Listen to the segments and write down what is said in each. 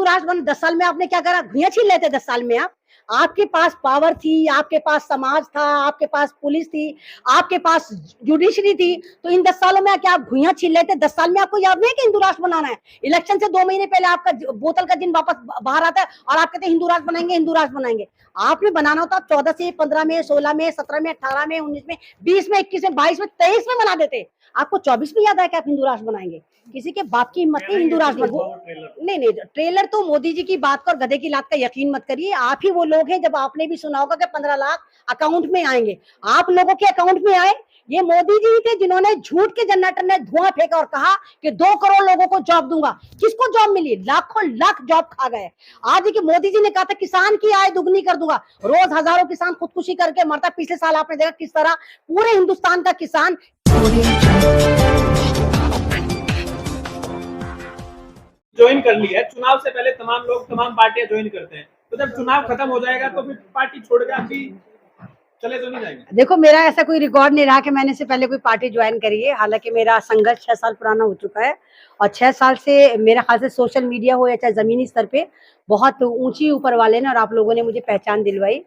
हिंदू राष्ट्र बना 10 साल में आपने क्या करा? घुइयां छीन लेते 10 साल में आप। आपके पास पावर थी, आपके पास समाज था, आपके पास पुलिस थी, आपके पास जुडिशरी थी, तो इन 10 सालों में क्या आप घुइयां छीन लेते? 10 साल में आपको याद नहीं कि हिंदू राष्ट्र बनाना है? इलेक्शन से 2 महीने पहले आपका बोतल का जिन वापस बाहर आता है और आप कहते हैं हिंदू राष्ट्र बनाएंगे, हिंदू राष्ट्र बनाएंगे। आपने बनाना होता 14 से 15 में, 16 में, 17 में, 18 में, 19 में, 20 में, 21 में, 22 में, 23 में बना देते। आपको 24 में याद है कि आप हिंदू राष्ट्र बनाएंगे? किसी के बाप की हिम्मत नहीं हिंदू राष्ट्र नहीं नहीं, ट्रेलर तो मोदी जी की बात को और गधे की लात का यकीन मत करिए। आप ही वो लोग हैं, जब आपने भी सुना होगा कि 15 लाख अकाउंट में आएंगे, आप लोगों के अकाउंट में आए। ये मोदी जी थे जिन्होंने झूठ के जनरेटर ने धुआं फेंका और कहा कि 2 करोड़ लोगों को जॉब दूंगा। किसको जॉब मिली? लाखों लाख जॉब खा गए। आज कि मोदी जी ने कहा था किसान की आय दुगनी कर दूंगा, रोज हजारों किसान खुदकुशी करके मरता। पिछले साल आपने देखा किस तरह पूरे हिंदुस्तान का किसान ज्वाइन कर लिया है। चुनाव से पहले तमाम लोग तमाम पार्टियां ज्वाइन करते हैं, तो जब चुनाव खत्म हो जाएगा तो फिर पार्टी छोड़ के आपकी चले तो नहीं जाएंगे? देखो, मेरा ऐसा कोई रिकॉर्ड नहीं रहा कि मैंने से पहले कोई पार्टी ज्वाइन करी है। हालांकि मेरा संघर्ष 6 साल पुराना हो चुका है और 6 साल से मेरा ख्याल से सोशल मीडिया हो या चाहे जमीनी स्तर पे बहुत ऊंची ऊपर वाले ने और आप लोगों ने मुझे पहचान दिलवाई।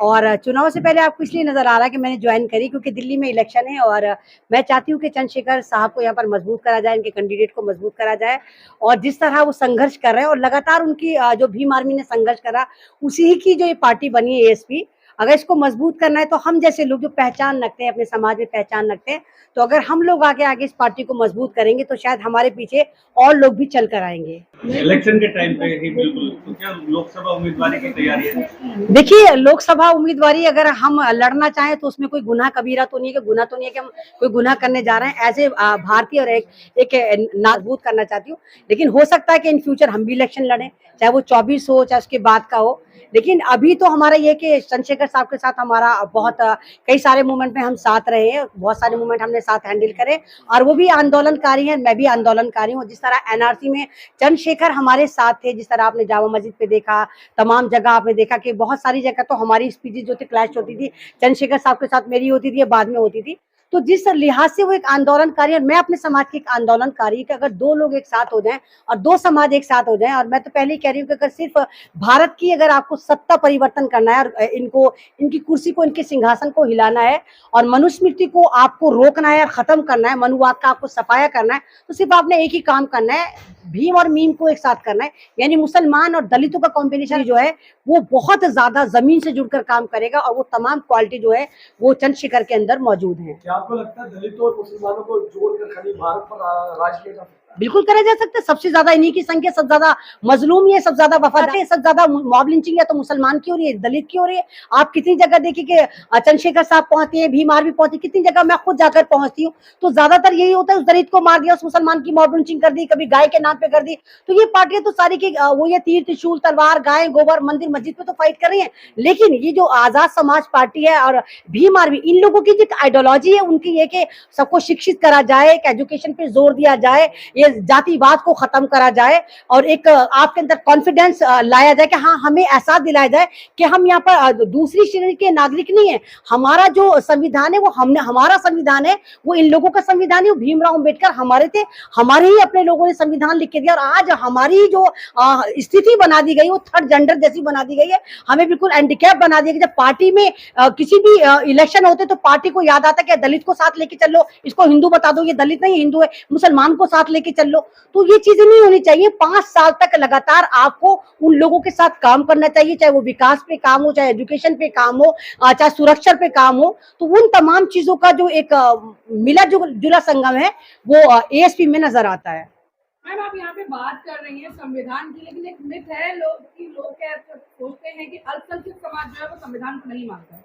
और चुनाव से पहले आपको इसलिए नजर आ रहा है कि मैंने ज्वाइन करी क्योंकि दिल्ली में इलेक्शन है और मैं चाहती हूँ कि चंद्रशेखर साहब को यहाँ पर मजबूत करा जाए, इनके कैंडिडेट को मजबूत करा जाए। और जिस तरह वो संघर्ष कर रहे हैं और लगातार उनकी जो भीम आर्मी ने संघर्ष करा, उसी की जो ये पार्टी बनी है एएसपी, अगर इसको मजबूत करना है तो हम जैसे लोग जो पहचान रखते हैं, अपने समाज में पहचान रखते हैं, तो अगर हम लोग आगे आगे इस पार्टी को मजबूत करेंगे तो शायद हमारे पीछे और लोग भी चल कर आएंगे। इलेक्शन के टाइम पे ही बिल्कुल, तो क्या लोकसभा उम्मीदवारी की तैयारी है? देखिए, लोकसभा उम्मीदवारी अगर हम लड़ना चाहें तो उसमें कोई गुनाह कबीरा तो नहीं है, कि गुनाह तो नहीं है कि हम कोई गुनाह करने जा रहे हैं। ऐसे भारतीय और एक मजबूत करना चाहती हूँ, लेकिन हो सकता है कि इन फ्यूचर हम भी इलेक्शन लड़ें, चाहे वो 24 हो चाहे उसके बाद का हो। लेकिन अभी तो हमारा ये कि चंद्रशेखर साहब के साथ हमारा बहुत कई सारे मूवमेंट में हम साथ रहे हैं, बहुत सारे मूवमेंट हमने साथ हैंडल करे और वो भी आंदोलनकारी हैं, मैं भी आंदोलनकारी हूँ। जिस तरह एनआरसी में चंद्रशेखर हमारे साथ थे, जिस तरह आपने जामा मस्जिद पे देखा, तमाम जगह आपने देखा कि बहुत सारी जगह तो हमारी स्पीचेज जो थी क्लैश होती थी, चंद्रशेखर साहब के साथ मेरी होती थी, बाद में होती थी। तो जिस लिहाज से वो एक आंदोलनकारी और मैं अपने समाज की एक आंदोलनकारी कि अगर 2 लोग एक साथ हो जाएं और 2 समाज एक साथ हो जाएं, और मैं तो पहले ही कह रही हूँ कि अगर सिर्फ भारत की अगर आपको सत्ता परिवर्तन करना है और इनको इनकी कुर्सी को, इनके सिंहासन को हिलाना है और मनुस्मृति को आपको रोकना है और खत्म करना है, मनुवाद का आपको सफाया करना है, तो सिर्फ आपने एक ही काम करना है, भीम और मीम को एक साथ करना है। यानी मुसलमान और दलितों का कॉम्बिनेशन जो है वो बहुत ज्यादा जमीन से जुड़कर काम करेगा और वो तमाम क्वालिटी जो है वो चंद्रशेखर के अंदर मौजूद है। क्या आपको लगता है दलितों और मुसलमानों को जोड़कर खाली भारत पर राज किया जा सकता है? बिल्कुल करा जा सकता है। सबसे ज्यादा इन्हीं की संख्या, सबसे ज्यादा मजलूम है, सबसे ज्यादा वफादार है, सबसे ज्यादा मॉब लिंचिंग है तो मुसलमान की हो रही है, दलित की हो रही है। आप कितनी जगह देखिए कि चंद्रशेखर साहब पहुंचते हैं, भीम आर्मी पहुंचती, कितनी जगह मैं खुद जाकर पहुंचती हूँ, तो ज्यादातर यही होता है उस दलित को मार दिया, उस मुसलमान की मॉब लिंचिंग कर दी, कभी गाय के नाम पे कर दी। तो ये पार्टियां तो सारी की वो ये तीर त्रिशूल तलवार गाय गोबर मंदिर मस्जिद पे तो फाइट कर रही है। लेकिन ये जो आजाद समाज पार्टी है और भीम आर्मी, इन लोगों की जो आइडियोलॉजी है उनकी ये कि सबको शिक्षित करा जाए, एजुकेशन पे जोर दिया जाए, ये जातिवाद को खत्म करा जाए और एक आपके अंदर कॉन्फिडेंस लाया जाए कि हाँ, हमें एहसास दिलाया जाए कि हम यहाँ पर दूसरी श्रेणी के नागरिक नहीं है। हमारा जो संविधान है वो हमारा संविधान है, वो इन लोगों का संविधान है। भीमराव अंबेडकर हमारे थे, हमारे ही अपने लोगों ने संविधान लिख के दिया और आज हमारी जो स्थिति बना दी गई वो थर्ड जेंडर जैसी बना दी गई है। हमें बिल्कुल हैंडीकैप बना दिया कि जब पार्टी में किसी भी इलेक्शन होते तो पार्टी को याद आता है कि दलित को साथ लेके चल लो, इसको हिंदू बता दो, ये दलित नहीं हिंदू है, मुसलमान को साथ लेके चल लो। तो ये चीजें नहीं होनी चाहिए। 5 साल तक लगातार आपको उन लोगों के साथ काम करना चाहिए, चाहे वो विकास पे काम हो, चाहे एजुकेशन पे काम हो, चाहे सुरक्षा पे काम हो। तो उन तमाम चीजों का जो एक मिला जुला संगम है वो एएसपी में नजर आता है। मैम, आप यहाँ पे बात कर रही हैं संविधान की, लेकिन एक मिथ है लोग क्या सोचते हैं कि अल्पसंख्यक समाज जो है वो संविधान को नहीं मानता है।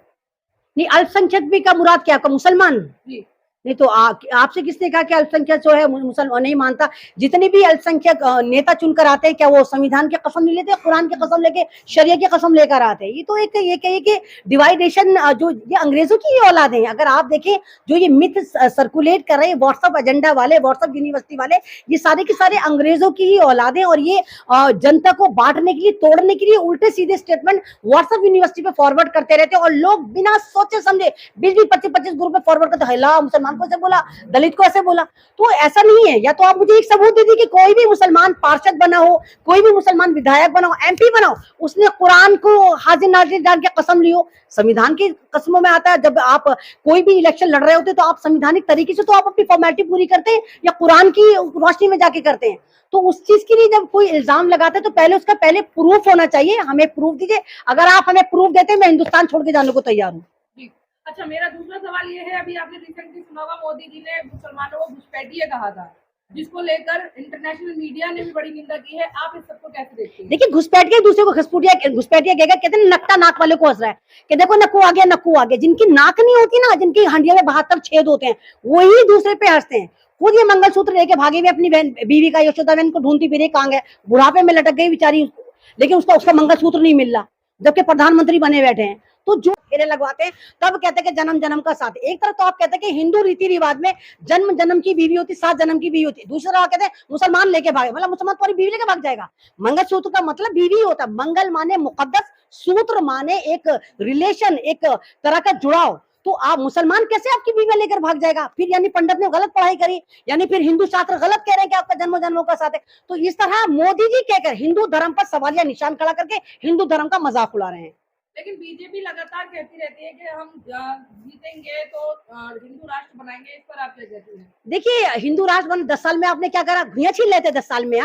नहीं, अल्पसंख्यक भी का मुराद क्या, आपका मुसलमान? जी नहीं तो आपसे किसने कहा कि अल्पसंख्यक जो है मुसलमान नहीं मानता? जितने भी अल्पसंख्यक नेता चुनकर आते हैं, क्या वो संविधान की कसम नहीं लेते, कुरान की कसम लेके, शरिया की कसम लेकर आते हैं? ये तो एक ये कहिए कि डिवाइडेशन, जो ये अंग्रेजों की ही औलाद है। अगर आप देखें जो ये मिथ सर्कुलेट कर रहे हैं व्हाट्सएप एजेंडा वाले, व्हाट्सएप यूनिवर्सिटी वाले, ये सारे के सारे अंग्रेजों की ही औलाद है और ये जनता को बांटने के लिए, तोड़ने के लिए उल्टे सीधे स्टेटमेंट व्हाट्सएप यूनिवर्सिटी पे फॉरवर्ड करते रहते हैं और लोग बिना सोचे समझे 20-20, 25-25 ग्रुप में फॉरवर्ड करते हैं, मुसलमान मुसलमान को ऐसे बोला, दलित को ऐसे बोला। तो ऐसा नहीं है। या तो आप मुझे एक सबूत दीजिए कि कोई भी मुसलमान पार्षद बना हो, कोई भी मुसलमान विधायक बना हो, MP बना हो, उसने कुरान को हाजिर नाजिर जान के कसम ली हो। संविधान की कसमों में आता है, जब आप कोई भी इलेक्शन लड़ रहे होते तो आप संवैधानिक तरीके से तो आप अपनी फॉर्मेलिटी पूरी करते हैं या कुरान की रोशनी में जाके करते हैं। तो उस चीज के लिए जब कोई इल्जाम लगाते हैं तो पहले उसका प्रूफ होना चाहिए। हमें प्रूफ दीजिए। अगर आप हमें प्रूफ देते हैं, मैं हिंदुस्तान छोड़ के जाने को तैयार हूँ। जी। अच्छा, मेरा दूसरा सवाल ये है, अभी आपने रिसेंटली सुना होगा मोदी जी ने मुसलमानों को घुसपैठिए कहा था, जिसको लेकर इंटरनेशनल मीडिया ने भी बड़ी निंदा की है। आप इस सबको कैसे देखते हैं? देखिए, घुसपैठिए दूसरे को घुसपैठिए कहेगा, कहते हैं नक्का नाक वाले को हंस रहा है कि देखो नक्कू आ गया, नक्कू आ गया। जिनकी नाक नहीं होती ना, जिनकी हंडिया में 72 छेद होते हैं, वही दूसरे पे हंसते हैं। खुद ये मंगलसूत्र लेके भागे हुए अपनी बहन बीवी का, यशोदा बहन को ढूंढती फिरे, कहाँ गए, बुढ़ापे में लटक गई बेचारी, लेकिन उसका मंगलसूत्र नहीं मिल रहा, जबकि प्रधानमंत्री बने बैठे हैं। तो जो फेरे लगवाते हैं तब कहते हैं कि जन्म जन्म का साथ। एक तरफ तो आप कहते हैं कि हिंदू रीति रिवाज में जन्म जन्म की बीवी होती, 7 जन्म की बीवी होती। दूसरी तरफ कहते हैं मुसलमान लेके भागे, मतलब मुसलमान तुम्हारी बीवी लेके भाग जाएगा। मंगलसूत्र का मतलब बीवी होता है। मंगल माने मुकद्दस, सूत्र माने एक रिलेशन, एक तरह का जुड़ाव। तो आप मुसलमान कैसे आपकी बीवी लेकर भाग जाएगा? फिर यानी पंडित ने गलत पढ़ाई करी, यानी फिर हिंदू शास्त्र गलत कह रहे हैं कि आपका जन्म जन्मों का साथ है। तो इस तरह मोदी जी कहकर हिंदू धर्म पर सवालिया निशान खड़ा करके हिंदू धर्म का मजाक उड़ा रहे हैं। लेकिन बीजेपी लगातार कहती रहती है कि हम जीतेंगे तो हिंदू राष्ट्र बनाएंगे। इस पर आप क्या कहते हैं? देखिए, हिंदू राष्ट्र बने 10 साल में आपने क्या करा? घुइयां छीन लेते 10 साल में।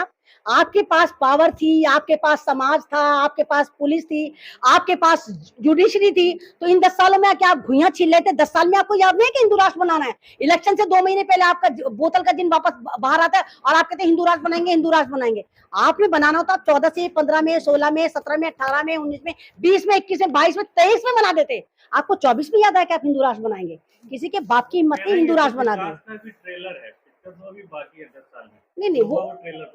आपके पास पावर थी, आपके पास समाज था, आपके पास पुलिस थी, आपके पास जुडिशरी थी। तो इन 10 सालों में क्या आप घुइयां छीन लेते? 10 साल में आपको याद नहीं कि हिंदू राष्ट्र बनाना है? इलेक्शन से 2 महीने पहले आपका बोतल का जिन वापस बाहर आता है और आप कहते हैं हिंदू राष्ट्र बनाएंगे, हिंदू राष्ट्र बनाएंगे। आपने बनाना होता 14 से 15 में, 16 में, 17 में, 18 में, 19 में, 20 में, 21 में, 22 में, 23 में बना देते। आपको 24 में याद आया कि आप हिंदू राष्ट्र बनाएंगे? किसी के बाप की हिम्मत नहीं हिंदू राष्ट्र बना दे। ट्रेलर है, भी बाकी है 10 साल में। नहीं, वो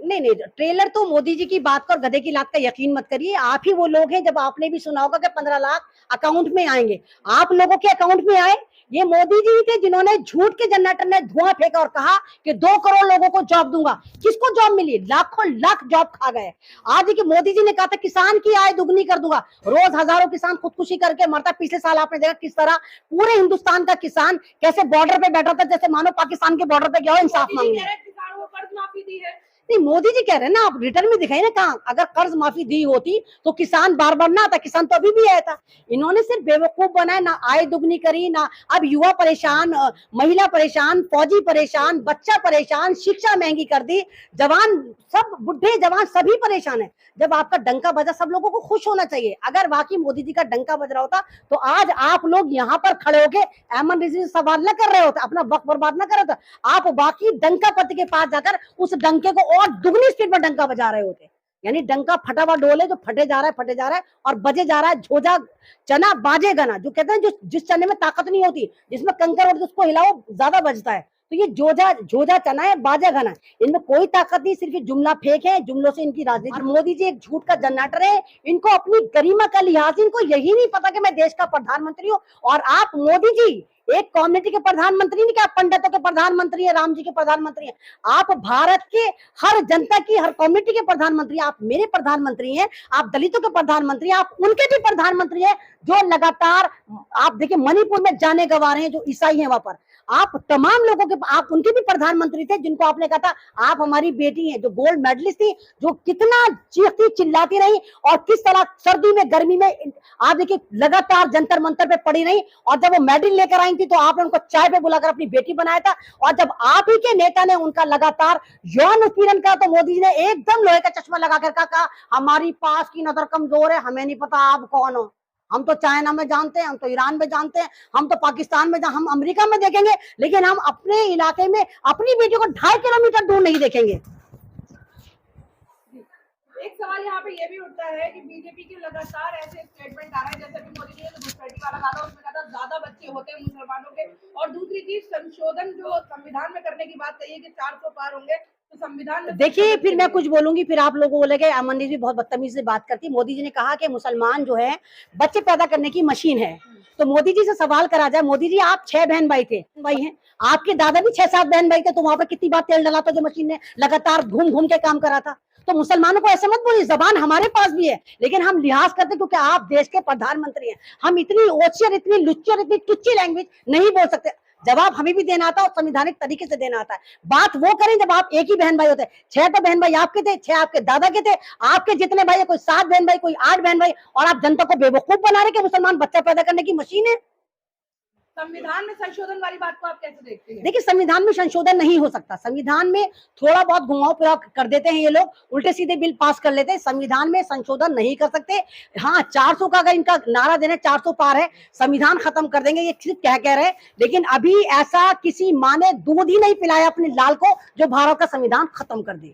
नहीं, ट्रेलर तो मोदी जी की बात का और गधे की लात का यकीन मत करिए। आप ही वो लोग हैं, जब आपने भी सुना होगा कि 15 लाख अकाउंट में आएंगे, आप लोगों के अकाउंट में आए। ये मोदी जी थे जिन्होंने झूठ के जनरेटर में धुआं फेंका और कहा कि 2 करोड़ लोगों को जॉब दूंगा। किसको जॉब मिली? लाखों लाख जॉब खा गए। आज की मोदी जी ने कहा था किसान की आय दुगनी कर दूंगा, रोज हजारों किसान खुदकुशी करके मरता। पिछले साल आपने देखा किस तरह पूरे हिंदुस्तान का किसान कैसे बॉर्डर पे बैठा था, जैसे मानो पाकिस्तान के बॉर्डर पे गया हो इंसाफ मांगने। किसानों को कर्ज माफी दी है। नहीं, मोदी जी कह रहे हैं ना, आप रिटर्न में दिखाई ना कहा। अगर कर्ज माफी दी होती तो किसान बार बार ना आता, किसान तो अभी भी आया था। इन्होंने सिर्फ बेवकूफ बनाया, ना आय दुगनी करी, ना अब युवा परेशान, महिला परेशान, फौजी परेशान, बच्चा परेशान, शिक्षा महंगी कर दी, जवान सब, बुढ़े जवान सभी परेशान है। जब आपका डंका बजा, सब लोगों को खुश होना चाहिए। अगर वाकई मोदी जी का डंका बज रहा होता तो आज आप लोग यहाँ पर खड़े होके अहमद रिजवी से सवाल न कर रहे होते, अपना वक्त बर्बाद न कर रहे होते। आप बाकी डंका पति के पास जाकर उस डंके को और दुगनी स्पीड में डंका बजा रहे होते। यानी डंका फटा हुआ डोल है जो फटे जा रहा है और बजे जा रहा है। झोजा चना बाजेगा ना, जो कहते हैं जो जिस चने में ताकत नहीं होती, जिसमें कंकर होती, उसको हिलाओ ज्यादा बजता है। तो ये झोजा चना है, बाजेगा ना, इनमें कोई ताकत नहीं, सिर्फ जुमला फेंक है, जुमलों से इनकी राजनीति। और मोदी जी एक झूठ का जनरेटर है। इनको अपनी गरिमा का लिहाज, इनको यही नहीं पता कि मैं देश का प्रधानमंत्री हूँ। और आप मोदी जी एक कम्युनिटी के प्रधानमंत्री नहीं कि आप पंडितों के प्रधानमंत्री है, राम जी के प्रधानमंत्री हैं। आप भारत के हर जनता की, हर कम्युनिटी के प्रधानमंत्री। आप मेरे प्रधानमंत्री हैं, आप दलितों के प्रधानमंत्री हैं, आप उनके भी प्रधानमंत्री हैं जो लगातार, आप देखिए मणिपुर में जाने गंवा रहे हैं, जो ईसाई हैं वहां पर। आप तमाम लोगों के, आप उनके भी प्रधानमंत्री थे जिनको आपने कहा था आप हमारी बेटी हैं, जो गोल्ड मेडलिस्ट थी, जो कितना चीखती चिल्लाती रही और किस तरह सर्दी में गर्मी में आप देखिए लगातार जंतर मंतर पे पड़ी रही। और जब वो मेडल लेकर आई थी तो आपने उनको चाय पे बुलाकर अपनी बेटी बनाया था। और जब आप ही के नेता ने उनका लगातार यौन उत्पीड़न किया तो मोदी जी ने एकदम लोहे का चश्मा लगाकर कहा हमारी पास की नजर कमजोर है, हमें नहीं पता आप कौन हो। हम तो चाइना में जानते हैं, हम तो ईरान में जानते हैं, हम तो पाकिस्तान में, हम अमेरिका में देखेंगे, लेकिन हम अपने इलाके में अपनी बेटी को 2.5 किलोमीटर दूर नहीं देखेंगे। एक सवाल यहाँ पे ये भी उठता है कि बीजेपी के लगातार ऐसे स्टेटमेंट आ रहे हैं, जैसे कि मोदी जी ने घुसपैठी वाला कहा था, उसमें कहा था ज्यादा बच्चे होते हैं मुसलमानों के। और दूसरी चीज संशोधन जो संविधान में करने की बात कही है कि 400 पार होंगे तो संविधान में। देखिए, फिर मैं कुछ बोलूंगी, फिर आप लोगों को बोलेंगे अमन जी भी बहुत बदतमीजी से बात करती। मोदी जी ने कहा कि मुसलमान जो है बच्चे पैदा करने की मशीन है। तो मोदी जी से सवाल करा जाए, मोदी जी आप 6 बहन भाई थे, भाई हैं, आपके दादा भी 6-7 बहन भाई थे, तो वहां पर कितनी बार तेल डला था जो मशीन ने लगातार घूम घूम के काम करा था। तो मुसलमानों को ऐसे मत बोलिए, जबान हमारे पास भी है, लेकिन हम लिहाज करते क्योंकि आप देश के प्रधानमंत्री हैं। हम इतनी ओचियर, इतनी लुच्ची और इतनी टुच्ची लैंग्वेज नहीं बोल सकते। जवाब हमें भी देना आता है और संविधानिक तरीके से देना आता है। बात वो करें जब आप एक ही बहन भाई होते हैं। 6 तो बहन भाई आपके थे, 6 आपके दादा के थे, आपके जितने भाई है, कोई 7 बहन भाई, कोई 8 बहन भाई, और आप जनता को बेवकूफ बना रहे कि मुसलमान बच्चा पैदा करने की मशीन है। संविधान में संशोधन वाली बात को आप कैसे देखते हैं? देखिए, संविधान में संशोधन नहीं हो सकता। संविधान में थोड़ा बहुत घुमाव फिराव कर देते हैं ये लोग, उल्टे सीधे बिल पास कर लेते हैं। संविधान में संशोधन नहीं कर सकते। हाँ, 400 का अगर इनका नारा देने 400 पार है, संविधान खत्म कर देंगे, ये सिर्फ कह रहे हैं। लेकिन अभी ऐसा किसी माँ ने दूध ही नहीं पिलाया अपने लाल को जो भारत का संविधान खत्म कर दे।